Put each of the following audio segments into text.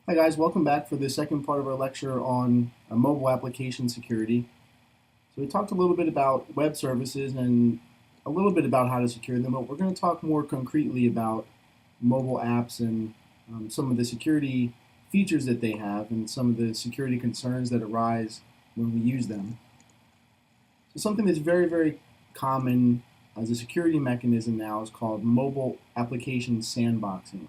Hi guys, welcome back for the second part of our lecture on mobile application security. So we talked a little bit about web services and a little bit about how to secure them, but we're going to talk more concretely about mobile apps and some of the security features that they have and some of the security concerns that arise when we use them. So something that's very common as a security mechanism now is called mobile application sandboxing.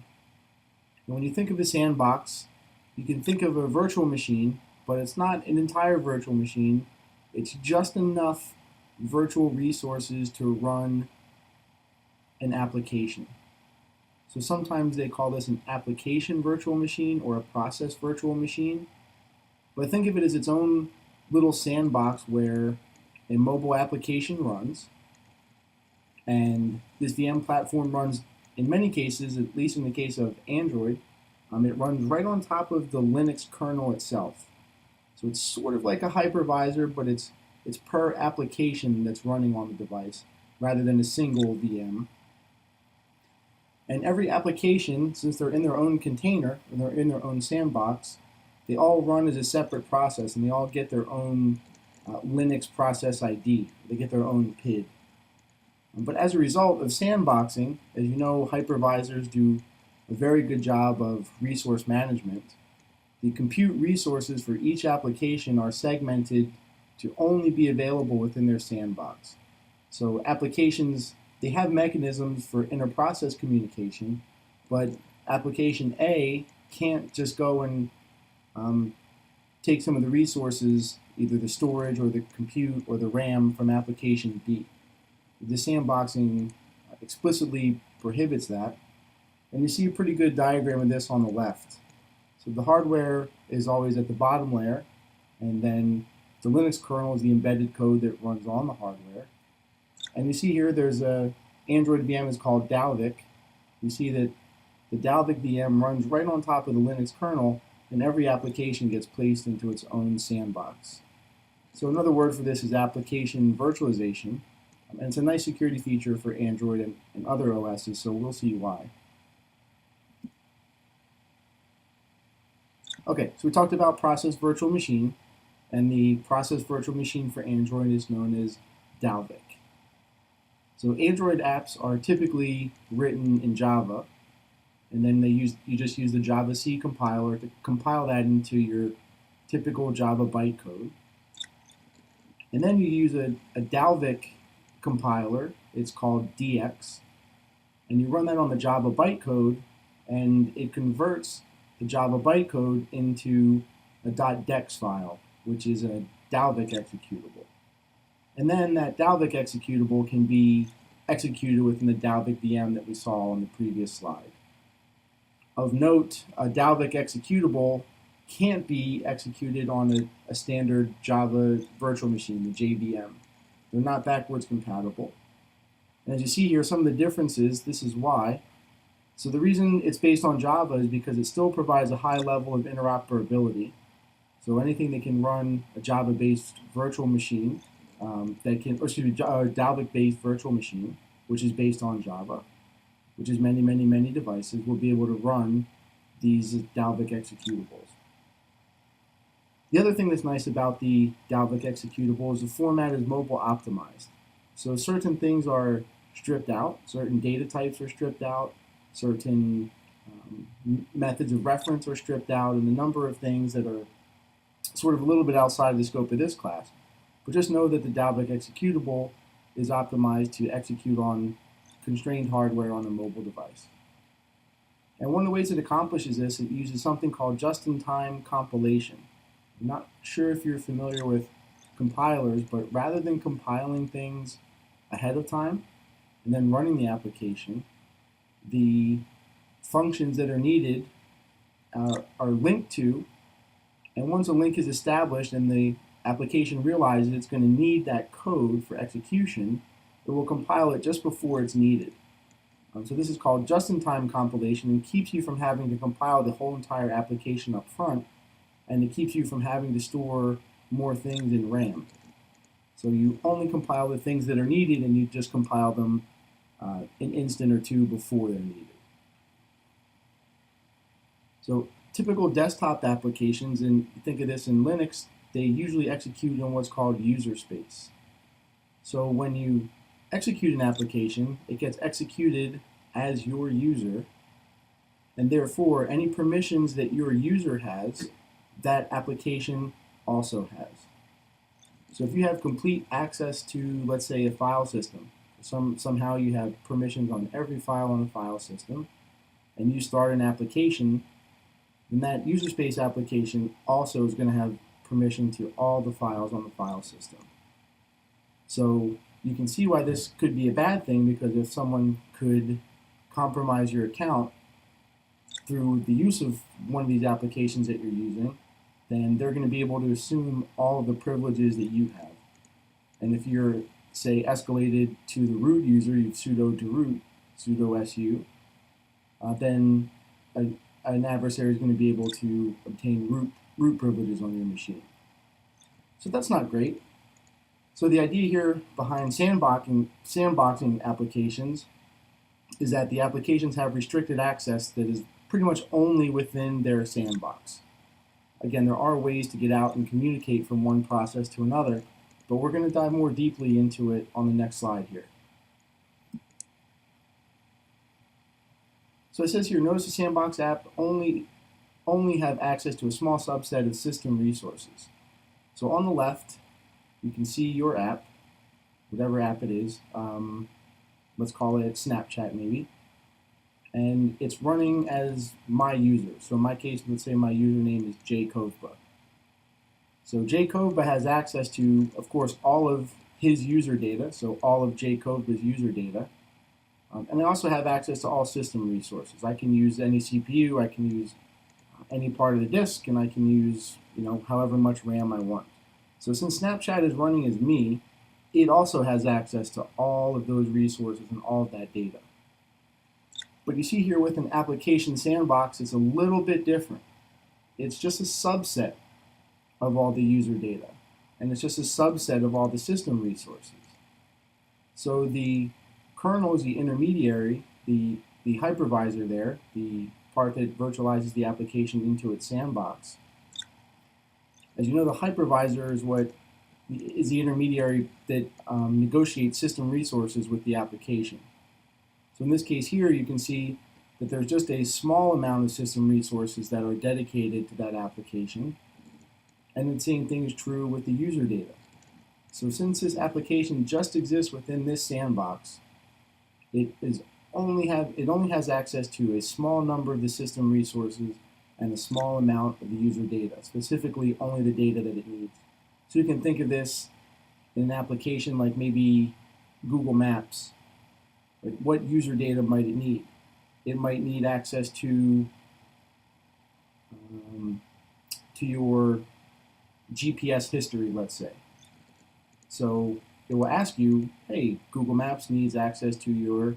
And when you think of a sandbox, you can think of a virtual machine, but it's not an entire virtual machine. It's just enough virtual resources to run an application. So sometimes they call this an application virtual machine or a process virtual machine. But think of it as its own little sandbox where a mobile application runs, and this VM platform runs, in many cases, at least in the case of Android, it runs right on top of the Linux kernel itself. So it's sort of like a hypervisor, but it's per application that's running on the device rather than a single VM. And every application, since they're in their own container and they're in their own sandbox, they all run as a separate process and they all get their own Linux process ID. They get their own PID. But as a result of sandboxing, as you know, hypervisors do a very good job of resource management. The compute resources for each application are segmented to only be available within their sandbox. So applications, they have mechanisms for inter-process communication, but application A can't just go and take some of the resources, either the storage or the compute or the RAM from application B. The sandboxing explicitly prohibits that. And you see a pretty good diagram of this on the left. So the hardware is always at the bottom layer, and then the Linux kernel is the embedded code that runs on the hardware. And you see here there's a Android VM is called Dalvik. You see that the Dalvik VM runs right on top of the Linux kernel, and every application gets placed into its own sandbox. So another word for this is application virtualization. And it's a nice security feature for Android and other OSs, so we'll see why. Okay, so we talked about process virtual machine, and the process virtual machine for Android is known as Dalvik. So Android apps are typically written in Java, and then you just use the Java C compiler to compile that into your typical Java bytecode. And then you use a Dalvik compiler, it's called DX, and you run that on the Java bytecode, and it converts the Java bytecode into a .dex file, which is a Dalvik executable. And then that Dalvik executable can be executed within the Dalvik VM that we saw on the previous slide. Of note, a Dalvik executable can't be executed on a standard Java virtual machine, the JVM. They're not backwards compatible. And as you see here, some of the differences, this is why. So the reason it's based on Java is because it still provides a high level of interoperability. So anything that can run a Java-based virtual machine, Dalvik-based virtual machine, which is based on Java, which is many devices, will be able to run these Dalvik executables. The other thing that's nice about the Dalvik executable is the format is mobile optimized. So certain things are stripped out, certain data types are stripped out, certain methods of reference are stripped out, and a number of things that are sort of a little bit outside the scope of this class. But just know that the Dalvik executable is optimized to execute on constrained hardware on a mobile device. And one of the ways it accomplishes this, it uses something called just-in-time compilation. I'm not sure if you're familiar with compilers, but rather than compiling things ahead of time and then running the application, the functions that are needed are linked to, and once a link is established and the application realizes it's going to need that code for execution, it will compile it just before it's needed. So this is called just-in-time compilation and keeps you from having to compile the whole entire application up front, and it keeps you from having to store more things in RAM. So you only compile the things that are needed, and you just compile them an instant or two before they're needed. So typical desktop applications, and think of this in Linux, they usually execute in what's called user space. So when you execute an application, it gets executed as your user, and therefore any permissions that your user has, that application also has. So if you have complete access to, let's say, a file system, somehow you have permissions on every file on the file system, and you start an application, then that user space application also is going to have permission to all the files on the file system. So you can see why this could be a bad thing, because if someone could compromise your account through the use of one of these applications that you're using, then they're going to be able to assume all of the privileges that you have. And if you're, say, escalated to the root user, you sudo to root, sudo su, then an adversary is going to be able to obtain root privileges on your machine. So that's not great. So the idea here behind sandboxing applications is that the applications have restricted access that is pretty much only within their sandbox. Again, there are ways to get out and communicate from one process to another, but we're going to dive more deeply into it on the next slide here. So it says here, notice the sandbox app only have access to a small subset of system resources. So on the left, you can see your app, whatever app it is. Let's call it Snapchat maybe. And it's running as my user. So in my case, let's say my username is jkovba. So jkovba has access to, of course, all of his user data, so all of jkovba's user data. And I also have access to all system resources. I can use any CPU, I can use any part of the disk, and I can use, however much RAM I want. So since Snapchat is running as me, it also has access to all of those resources and all of that data. But you see here with an application sandbox, it's a little bit different. It's just a subset of all the user data, and it's just a subset of all the system resources. So the kernel is the intermediary, the hypervisor there, the part that virtualizes the application into its sandbox. As you know, the hypervisor is the intermediary that negotiates system resources with the application. So in this case here, you can see that there's just a small amount of system resources that are dedicated to that application. And the same thing is true with the user data. So since this application just exists within this sandbox, it only has access to a small number of the system resources and a small amount of the user data, specifically only the data that it needs. So you can think of this in an application like maybe Google Maps. Like, what user data might it need? It might need access to your GPS history, let's say. So it will ask you, hey, Google Maps needs access to your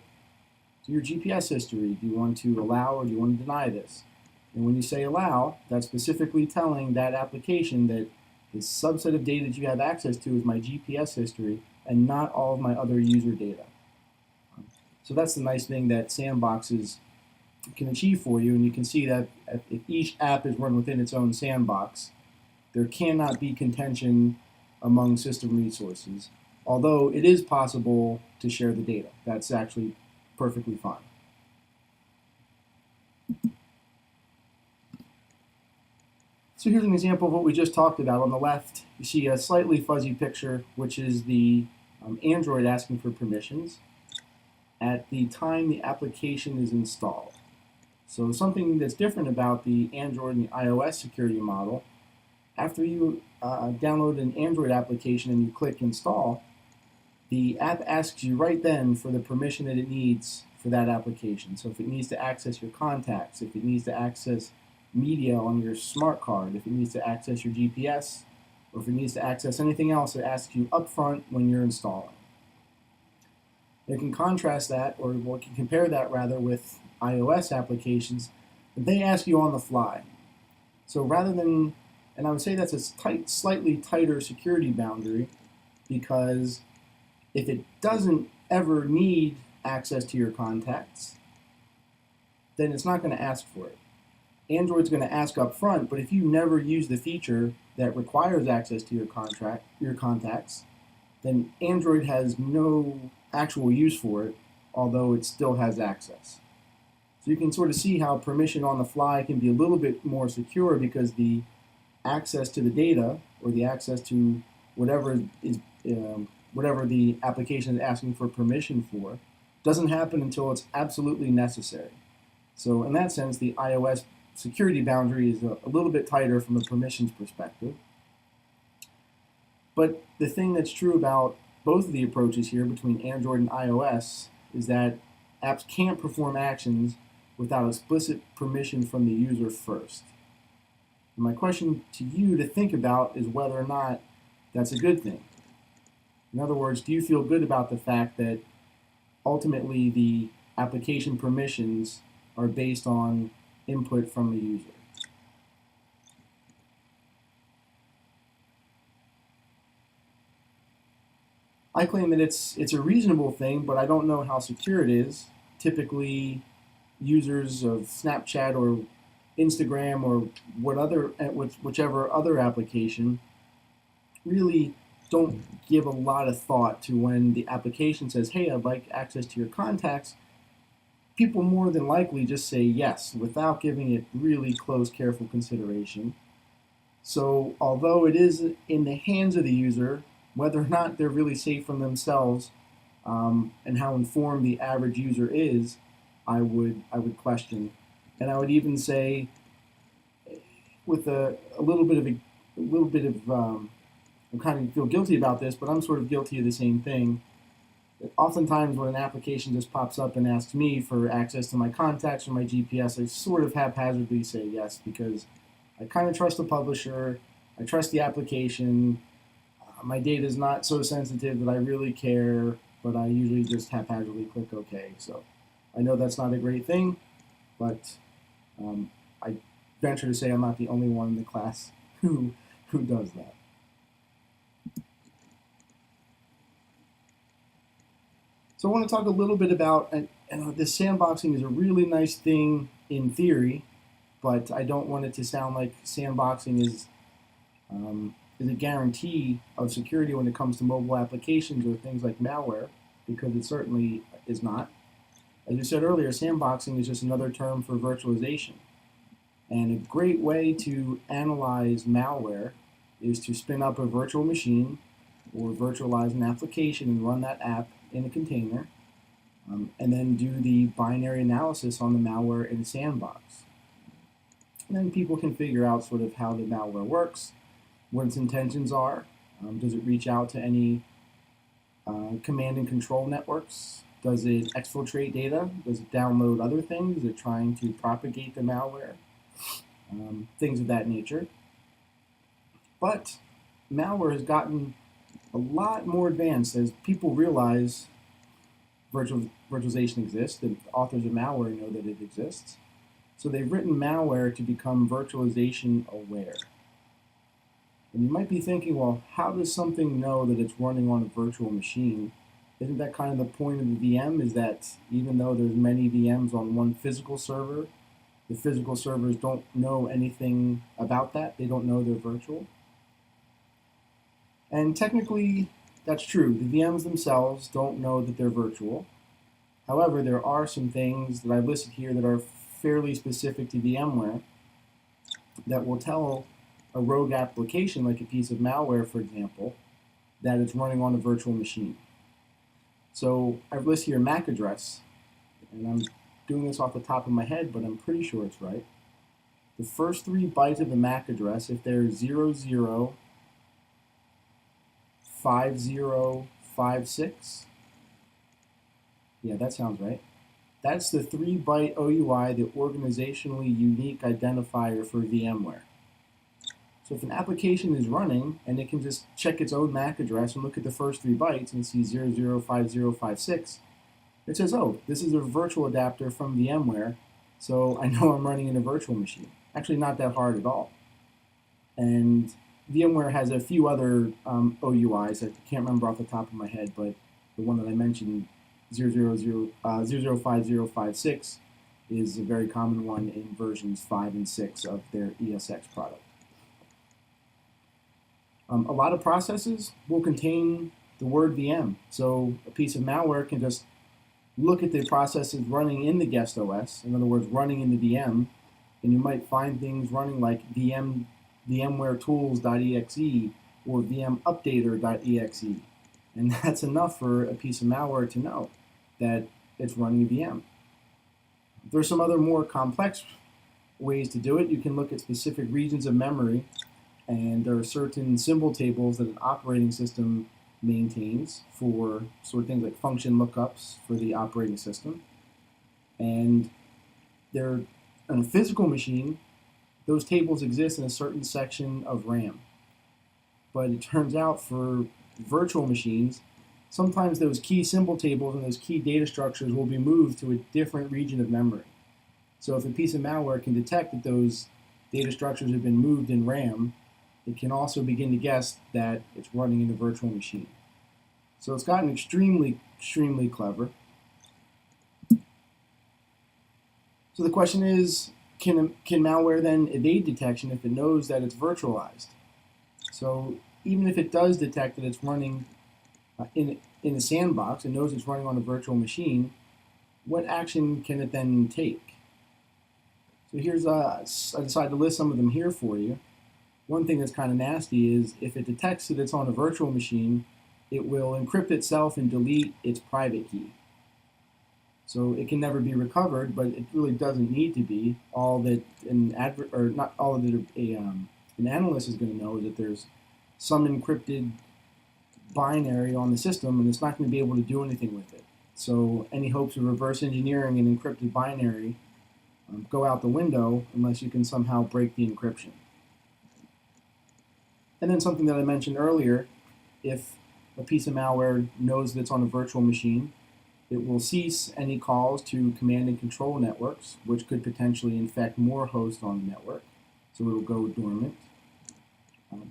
GPS history. Do you want to allow or do you want to deny this? And when you say allow, that's specifically telling that application that the subset of data that you have access to is my GPS history and not all of my other user data. So that's the nice thing that sandboxes can achieve for you, and you can see that if each app is run within its own sandbox, there cannot be contention among system resources, although it is possible to share the data. That's actually perfectly fine. So here's an example of what we just talked about. On the left, you see a slightly fuzzy picture, which is the Android asking for permissions at the time the application is installed. So something that's different about the Android and the iOS security model, after you download an Android application and you click install, the app asks you right then for the permission that it needs for that application. So if it needs to access your contacts, if it needs to access media on your smart card, if it needs to access your GPS, or if it needs to access anything else, it asks you up front when you're installing. You can contrast that, or we can compare that rather with iOS applications. They ask you on the fly. So rather than, and I would say that's a slightly tighter security boundary, because if it doesn't ever need access to your contacts, then it's not going to ask for it. Android's going to ask up front, but if you never use the feature that requires access to your contacts, then Android has no actual use for it, although it still has access. So you can sort of see how permission on the fly can be a little bit more secure because the access to the data or the access to whatever is whatever the application is asking for permission for doesn't happen until it's absolutely necessary. So in that sense, the iOS security boundary is a little bit tighter from a permissions perspective. But the thing that's true about both of the approaches here between Android and iOS is that apps can't perform actions without explicit permission from the user first. And my question to you to think about is whether or not that's a good thing. In other words, do you feel good about the fact that ultimately the application permissions are based on input from the user? I claim that it's a reasonable thing, but I don't know how secure it is. Typically, users of Snapchat or Instagram or whichever other application really don't give a lot of thought to when the application says, hey, I'd like access to your contacts. People more than likely just say yes without giving it really close, careful consideration. So although it is in the hands of the user, whether or not they're really safe from themselves and how informed the average user is, I would question. And I would even say, with a little bit of I kind of feel guilty about this, but I'm sort of guilty of the same thing. Oftentimes, when an application just pops up and asks me for access to my contacts or my GPS, I sort of haphazardly say yes because I kind of trust the publisher, I trust the application. My data is not so sensitive that I really care, but I usually just haphazardly click OK. So I know that's not a great thing, but I venture to say I'm not the only one in the class who does that. So I want to talk a little bit about, and this sandboxing is a really nice thing in theory, but I don't want it to sound like sandboxing is a guarantee of security when it comes to mobile applications or things like malware, because it certainly is not. As you said earlier, sandboxing is just another term for virtualization. And a great way to analyze malware is to spin up a virtual machine or virtualize an application and run that app in a container, and then do the binary analysis on the malware in a sandbox. And then people can figure out sort of how the malware works, what its intentions are. Does it reach out to any command and control networks? Does it exfiltrate data? Does it download other things? Is it trying to propagate the malware? Things of that nature. But malware has gotten a lot more advanced as people realize virtualization exists. The authors of malware know that it exists. So they've written malware to become virtualization aware. And you might be thinking, well, how does something know that it's running on a virtual machine? Isn't that kind of the point of the VM, is that even though there's many VMs on one physical server, the physical servers don't know anything about that. They don't know they're virtual. And technically, that's true. The VMs themselves don't know that they're virtual. However, there are some things that I've listed here that are fairly specific to VMware that will tell a rogue application, like a piece of malware, for example, that it's running on a virtual machine. So I've listed here MAC address, and I'm doing this off the top of my head, but I'm pretty sure it's right. The first 3 bytes of the MAC address, if they're 005056, yeah, that sounds right. That's the 3-byte OUI, the organizationally unique identifier for VMware. So if an application is running and it can just check its own MAC address and look at the first 3 bytes and see 005056, it says, oh, this is a virtual adapter from VMware, so I know I'm running in a virtual machine. Actually, not that hard at all. And VMware has a few other OUIs. I can't remember off the top of my head, but the one that I mentioned, 005056, is a very common one in versions 5 and 6 of their ESX product. A lot of processes will contain the word VM, so a piece of malware can just look at the processes running in the guest OS, in other words, running in the VM, and you might find things running like VMware tools.exe or vmupdater.exe. And that's enough for a piece of malware to know that it's running a VM. There's some other more complex ways to do it. You can look at specific regions of memory, and there are certain symbol tables that an operating system maintains for sort of things like function lookups for the operating system. And they're on a physical machine, those tables exist in a certain section of RAM. But it turns out for virtual machines, sometimes those key symbol tables and those key data structures will be moved to a different region of memory. So if a piece of malware can detect that those data structures have been moved in RAM, it can also begin to guess that it's running in a virtual machine. So it's gotten extremely, extremely clever. So the question is, can malware then evade detection if it knows that it's virtualized? So even if it does detect that it's running in a sandbox and knows it's running on a virtual machine, what action can it then take? So here's, I decided to list some of them here for you. One thing that's kind of nasty is if it detects that it's on a virtual machine, it will encrypt itself and delete its private key. So it can never be recovered, but it really doesn't need to be. All that an analyst is going to know is that there's some encrypted binary on the system, and it's not going to be able to do anything with it. So any hopes of reverse engineering an encrypted binary go out the window unless you can somehow break the encryption. And then something that I mentioned earlier, if a piece of malware knows that it's on a virtual machine, it will cease any calls to command and control networks, which could potentially infect more hosts on the network. So it will go dormant.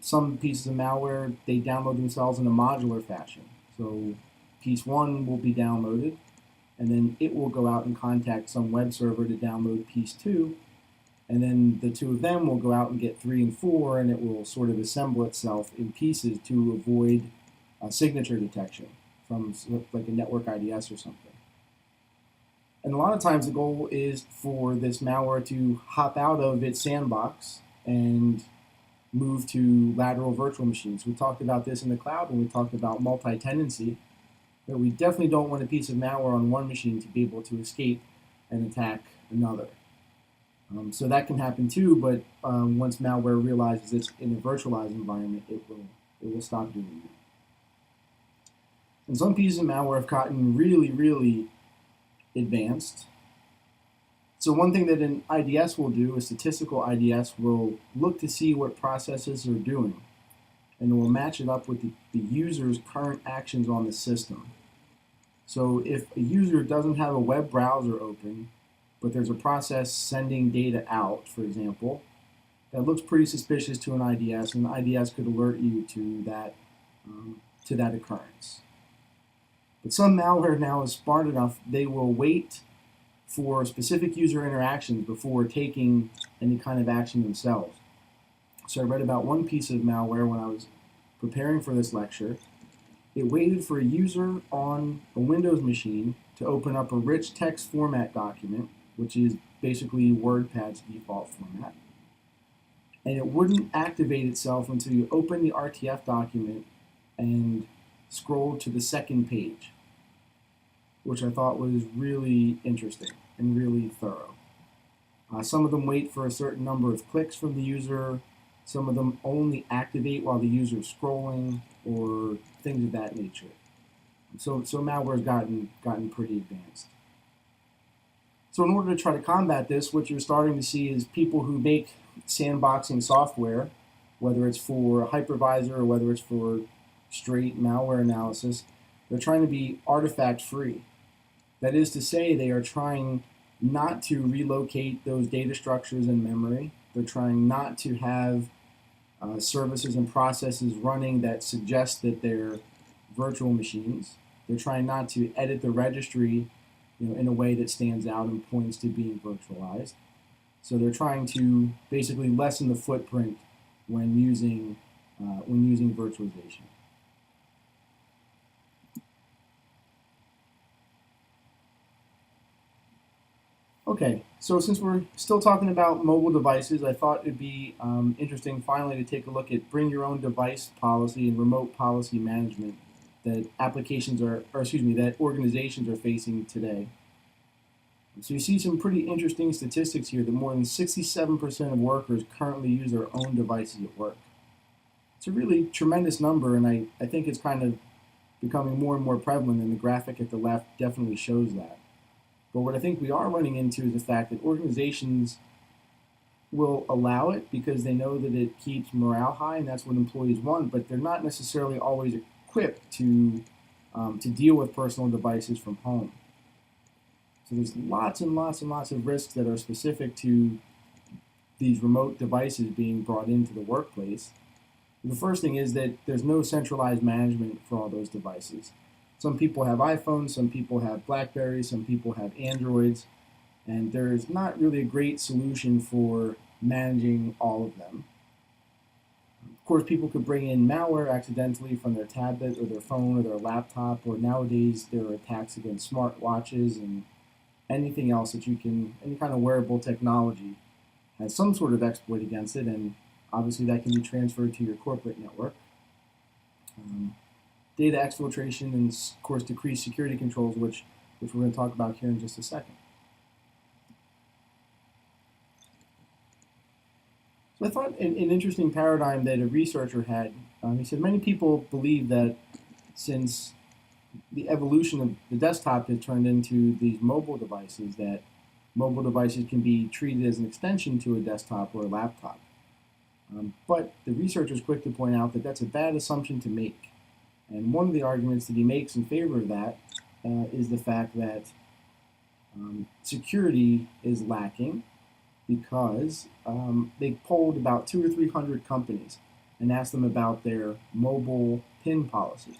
Some pieces of malware, they download themselves in a modular fashion. So piece 1 will be downloaded, and then it will go out and contact some web server to download piece 2, and then the two of them will go out and get 3 and 4, and it will sort of assemble itself in pieces to avoid signature detection from like a network IDS or something. And a lot of times the goal is for this malware to hop out of its sandbox and move to lateral virtual machines. We talked about this in the cloud when we talked about multi-tenancy, but we definitely don't want a piece of malware on one machine to be able to escape and attack another. So that can happen too, but once malware realizes it's in a virtualized environment, it will stop doing that. And some pieces of malware have gotten really, really advanced. So one thing that an IDS will do, a statistical IDS, will look to see what processes are doing, and it will match it up with the user's current actions on the system. So if a user doesn't have a web browser open, but there's a process sending data out, for example, that looks pretty suspicious to an IDS, and the IDS could alert you to that occurrence. But some malware now is smart enough, they will wait for specific user interactions before taking any kind of action themselves. So I read about one piece of malware when I was preparing for this lecture. It waited for a user on a Windows machine to open up a rich text format document, which is basically WordPad's default format. And it wouldn't activate itself until you open the RTF document and scroll to the second page, which I thought was really interesting and really thorough. Some of them wait for a certain number of clicks from the user. Some of them only activate while the user is scrolling, or things of that nature. So malware's gotten pretty advanced. So in order to try to combat this, what you're starting to see is people who make sandboxing software, whether it's for a hypervisor or whether it's for straight malware analysis, they're trying to be artifact free. That is to say, they are trying not to relocate those data structures in memory. They're trying not to have services and processes running that suggest that they're virtual machines. They're trying not to edit the registry in a way that stands out and points to being virtualized. So they're trying to basically lessen the footprint when using virtualization. Okay, so since we're still talking about mobile devices, I thought it'd be interesting finally to take a look at bring your own device policy and remote policy management that that organizations are facing today. So you see some pretty interesting statistics here that more than 67% of workers currently use their own devices at work. It's a really tremendous number, and I think it's kind of becoming more and more prevalent, and the graphic at the left definitely shows that. But what I think we are running into is the fact that organizations will allow it because they know that it keeps morale high and that's what employees want, but they're not necessarily always equipped to deal with personal devices from home. So there's lots and lots and lots of risks that are specific to these remote devices being brought into the workplace. The first thing is that there's no centralized management for all those devices. Some people have iPhones, some people have Blackberries, some people have Androids, and there's not really a great solution for managing all of them. Of course, people could bring in malware accidentally from their tablet or their phone or their laptop, or nowadays there are attacks against smartwatches and anything else that any kind of wearable technology has some sort of exploit against it, and obviously that can be transferred to your corporate network. Data exfiltration and, of course, decreased security controls, which we're going to talk about here in just a second. So I thought an interesting paradigm that a researcher had, he said many people believe that since the evolution of the desktop has turned into these mobile devices, that mobile devices can be treated as an extension to a desktop or a laptop. But the researcher is quick to point out that that's a bad assumption to make. And one of the arguments that he makes in favor of that is the fact that security is lacking because they polled about 200 or 300 companies and asked them about their mobile PIN policy.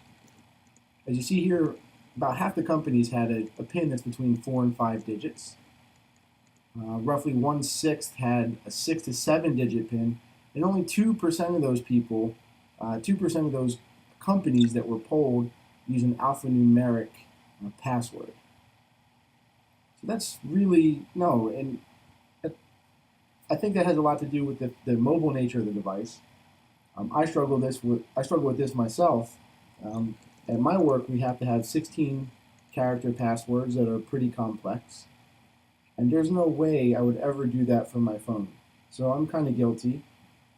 As you see here, about half the companies had a PIN that's between 4 and 5 digits. Roughly 1/6 had a 6 to 7 digit PIN, and only 2% of those people, 2% of those companies that were polled use an alphanumeric password. So that's really, no, and I think that has a lot to do with the mobile nature of the device. I struggle with this myself. At my work, we have to have 16 character passwords that are pretty complex. And there's no way I would ever do that from my phone. So I'm kind of guilty.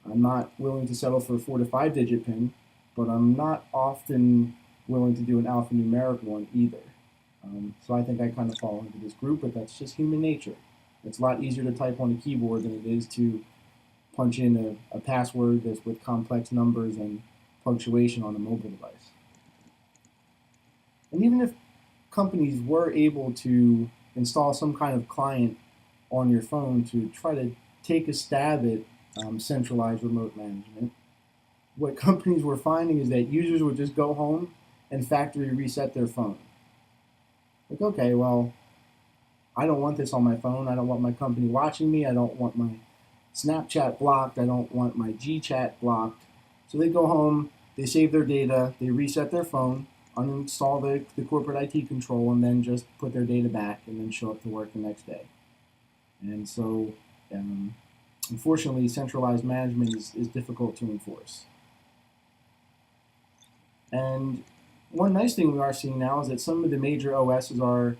I'm not willing to settle for a 4 to 5 digit PIN, but I'm not often willing to do an alphanumeric one either. So I think I kind of fall into this group, but that's just human nature. It's a lot easier to type on a keyboard than it is to punch in a password that's with complex numbers and punctuation on a mobile device. And even if companies were able to install some kind of client on your phone to try to take a stab at centralized remote management, what companies were finding is that users would just go home and factory reset their phone. Like, okay, well, I don't want this on my phone. I don't want my company watching me. I don't want my Snapchat blocked. I don't want my GChat blocked. So they go home, they save their data, they reset their phone, uninstall the corporate IT control, and then just put their data back and then show up to work the next day. And so, unfortunately, centralized management is difficult to enforce. And one nice thing we are seeing now is that some of the major OSs are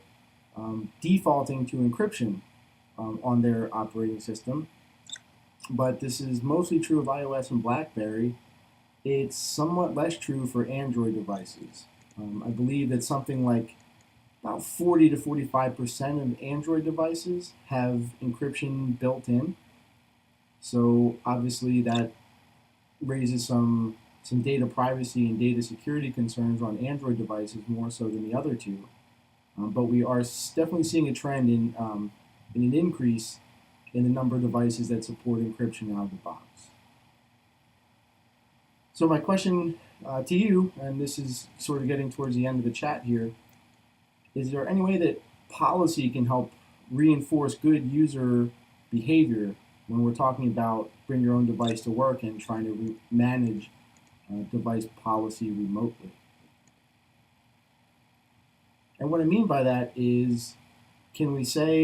defaulting to encryption on their operating system. But this is mostly true of iOS and BlackBerry. It's somewhat less true for Android devices. I believe that something like about 40 to 45% of Android devices have encryption built in. So obviously that raises some data privacy and data security concerns on Android devices more so than the other two. But we are definitely seeing a trend in an increase in the number of devices that support encryption out of the box. So my question to you, and this is sort of getting towards the end of the chat here, is there any way that policy can help reinforce good user behavior when we're talking about bring your own device to work and trying to manage device policy remotely. And what I mean by that is, can we tell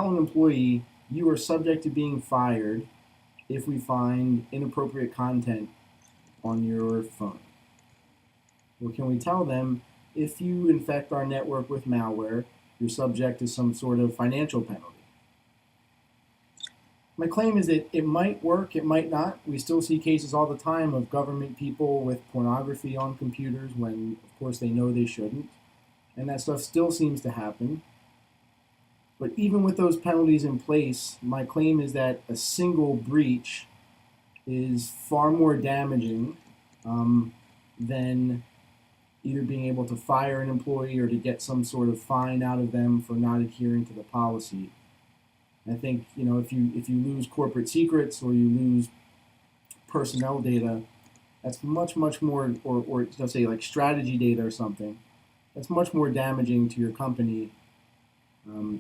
an employee you are subject to being fired if we find inappropriate content on your phone? Or can we tell them if you infect our network with malware, you're subject to some sort of financial penalty? My claim is that it might work, it might not. We still see cases all the time of government people with pornography on computers when, of course, they know they shouldn't. And that stuff still seems to happen. But even with those penalties in place, my claim is that a single breach is far more damaging than either being able to fire an employee or to get some sort of fine out of them for not adhering to the policy. I think, if you lose corporate secrets or you lose personnel data, that's much more, or let's say like strategy data or something, that's much more damaging to your company.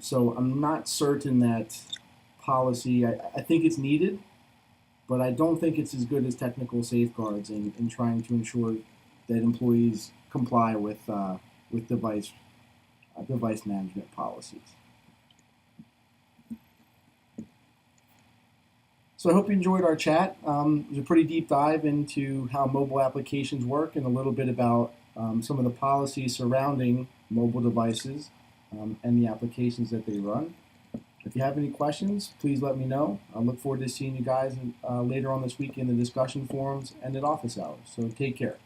So I'm not certain that policy, I think it's needed, but I don't think it's as good as technical safeguards in trying to ensure that employees comply with device management policies. So I hope you enjoyed our chat. It was a pretty deep dive into how mobile applications work and a little bit about some of the policies surrounding mobile devices and the applications that they run. If you have any questions, please let me know. I look forward to seeing you guys later on this week in the discussion forums and at office hours. So take care.